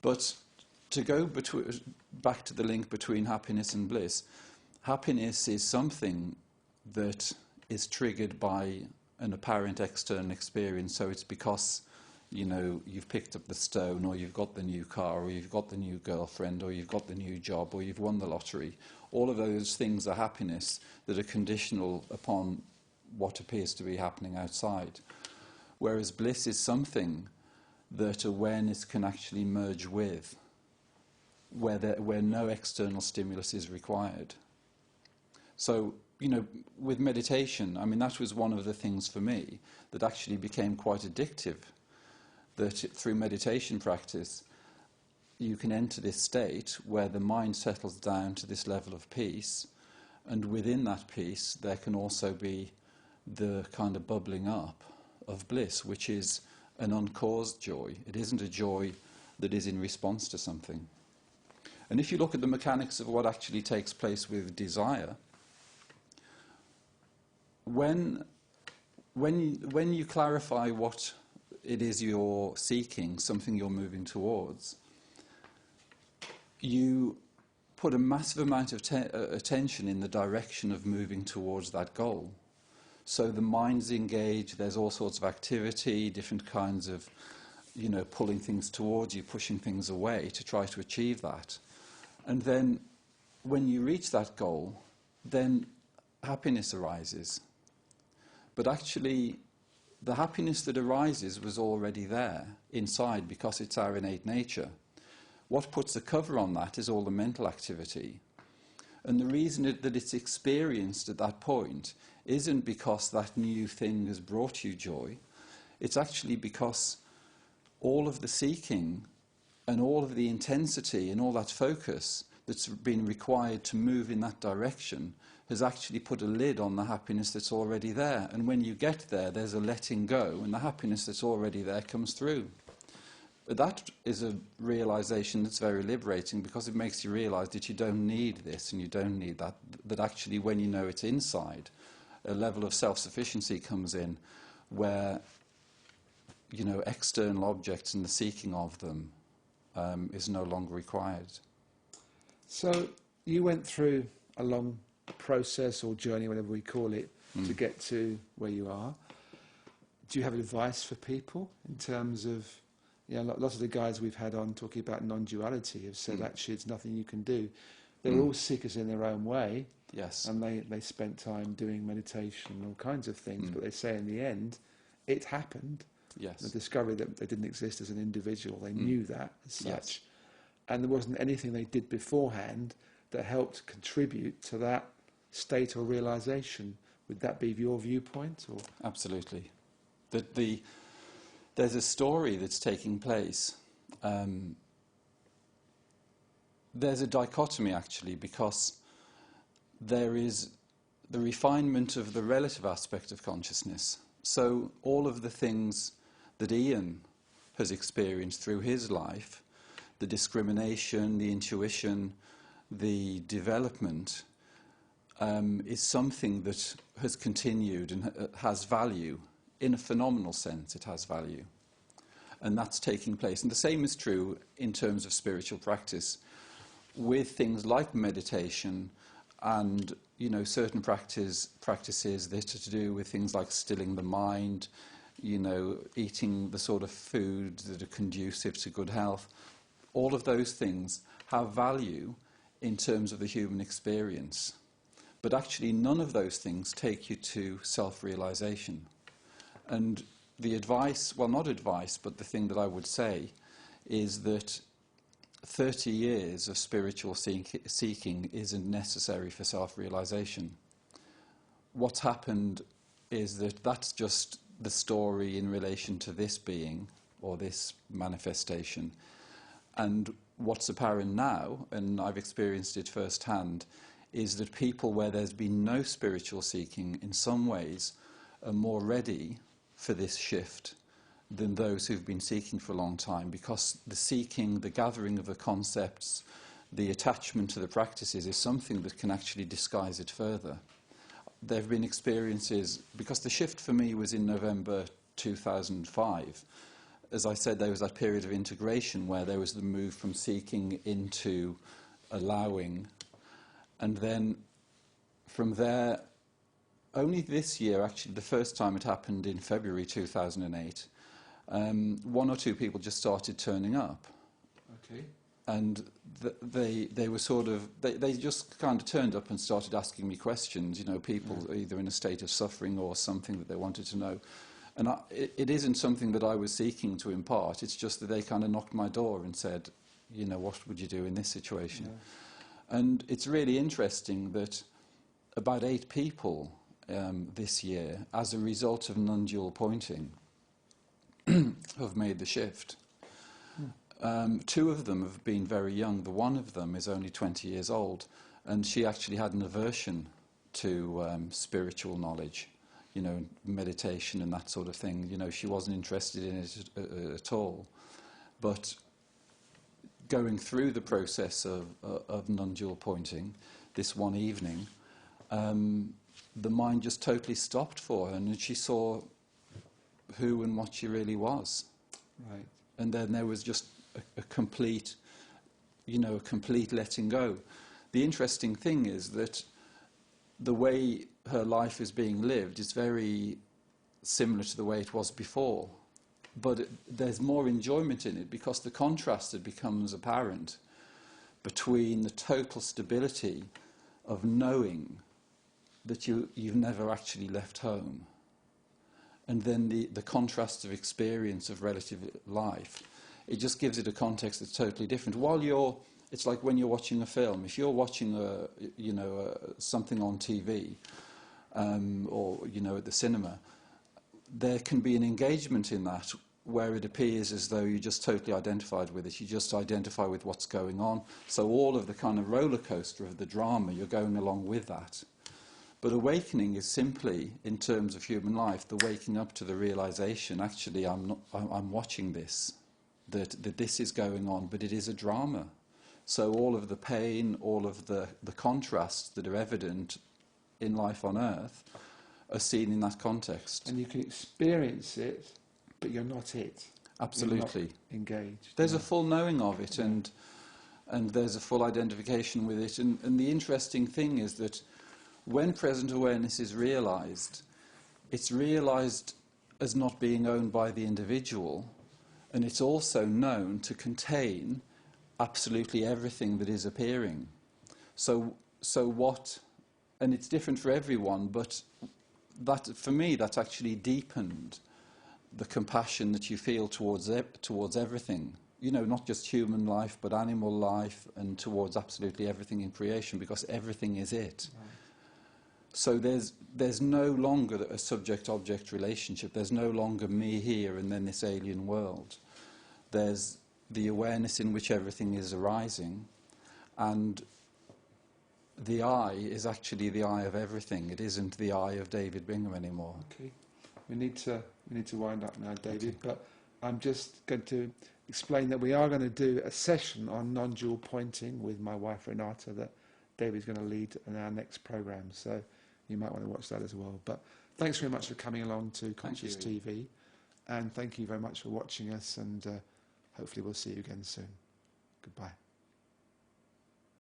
But to go back to the link between happiness and bliss, happiness is something that is triggered by an apparent external experience. So it's because, you know, you've picked up the stone, or you've got the new car, or you've got the new girlfriend, or you've got the new job, or you've won the lottery. All of those things are happiness that are conditional upon what appears to be happening outside. Whereas bliss is something that awareness can actually merge with, where no external stimulus is required. So, you know, with meditation, I mean, that was one of the things for me that actually became quite addictive. That through meditation practice, you can enter this state where the mind settles down to this level of peace, and within that peace there can also be the kind of bubbling up of bliss, which is an uncaused joy. It isn't a joy that is in response to something. And if you look at the mechanics of what actually takes place with desire, when you clarify what it is you're seeking, something you're moving towards, you put a massive amount of attention in the direction of moving towards that goal. So the mind's engaged, there's all sorts of activity, different kinds of, you know, pulling things towards you, pushing things away to try to achieve that. And then when you reach that goal, then happiness arises. But actually, the happiness that arises was already there inside because it's our innate nature. What puts a cover on that is all the mental activity. And the reason that it's experienced at that point isn't because that new thing has brought you joy. It's actually because all of the seeking and all of the intensity and all that focus that's been required to move in that direction has actually put a lid on the happiness that's already there. And when you get there, there's a letting go, and the happiness that's already there comes through. That is a realization that's very liberating, because it makes you realize that you don't need this and you don't need that. That actually, when you know it's inside, a level of self-sufficiency comes in where, you know, external objects and the seeking of them is no longer required. So you went through a long process or journey, whatever we call it, to get to where you are. Do you have advice for people in terms of, you know, lots of the guys we've had on talking about non-duality have said actually it's nothing you can do. They're all seekers in their own way. Yes. And they spent time doing meditation and all kinds of things, but they say in the end, it happened. Yes. The discovery that they didn't exist as an individual, they knew that as such. Yes. And there wasn't anything they did beforehand that helped contribute to that state or realization. Would that be your viewpoint? Or? Absolutely. There's a story that's taking place. There's a dichotomy, actually, because there is the refinement of the relative aspect of consciousness. So all of the things that Iain has experienced through his life, the discrimination, the intuition, the development, is something that has continued and has value. In a phenomenal sense, it has value. And that's taking place. And the same is true in terms of spiritual practice, with things like meditation and, you know, certain practices that are to do with things like stilling the mind, you know, eating the sort of foods that are conducive to good health. All of those things have value in terms of the human experience. But actually none of those things take you to self-realization. And the advice, well, not advice, but the thing that I would say is that 30 years of spiritual seeking isn't necessary for self-realization. What's happened is that that's just the story in relation to this being or this manifestation. And what's apparent now, and I've experienced it firsthand, is that people where there's been no spiritual seeking in some ways are more ready for this shift than those who've been seeking for a long time, because the seeking, the gathering of the concepts, the attachment to the practices is something that can actually disguise it further. There have been experiences, because the shift for me was in November 2005, as I said, there was that period of integration where there was the move from seeking into allowing. And then from there, only this year, actually, the first time it happened in February 2008, one or two people just started turning up. Okay. And they were sort of, they just kind of turned up and started asking me questions, you know, people either in a state of suffering or something that they wanted to know. And it isn't something that I was seeking to impart, it's just that they kind of knocked my door and said, you know, what would you do in this situation? Yeah. And it's really interesting that about 8 people this year, as a result of non-dual pointing, have made the shift. 2 of them have been very young. The one of them is only 20 years old, and she actually had an aversion to spiritual knowledge, you know, meditation and that sort of thing. You know, she wasn't interested in it at all. But going through the process of non-dual pointing, this one evening, the mind just totally stopped for her, and she saw who and what she really was. Right. And then there was just a complete, you know, a complete letting go. The interesting thing is that the way her life is being lived is very similar to the way it was before, but there's more enjoyment in it because the contrast that becomes apparent between the total stability of knowing that you've never actually left home, and then the contrast of experience of relative life. It just gives it a context that's totally different. It's like when you're watching a film. If you're watching something on TV or, you know, at the cinema, there can be an engagement in that where it appears as though you're just totally identified with it. You just identify with what's going on. So all of the kind of roller coaster of the drama, you're going along with that. But awakening is simply, in terms of human life, the waking up to the realization, actually, I'm watching this, that this is going on, but it is a drama. So all of the pain, all of the contrasts that are evident in life on Earth are seen in that context. And you can experience it, but you're not it. Absolutely. You're not engaged. There's a full knowing of it, and there's a full identification with it. And the interesting thing is that when present awareness is realized, it's realized as not being owned by the individual, and it's also known to contain absolutely everything that is appearing. So what, and it's different for everyone, but that, for me, that's actually deepened the compassion that you feel towards everything. You know, not just human life, but animal life, and towards absolutely everything in creation, because everything is it. Right. So there's no longer a subject-object relationship. There's no longer me here and then this alien world. There's the awareness in which everything is arising, and the I is actually the I of everything. It isn't the I of David Bingham anymore. Okay, we need to wind up now, David. But I'm just going to explain that we are going to do a session on non-dual pointing with my wife Renata that David's going to lead in our next program. So you might want to watch that as well. But thanks very much for coming along to Conscious TV, and thank you very much for watching us. And hopefully we'll see you again soon. Goodbye.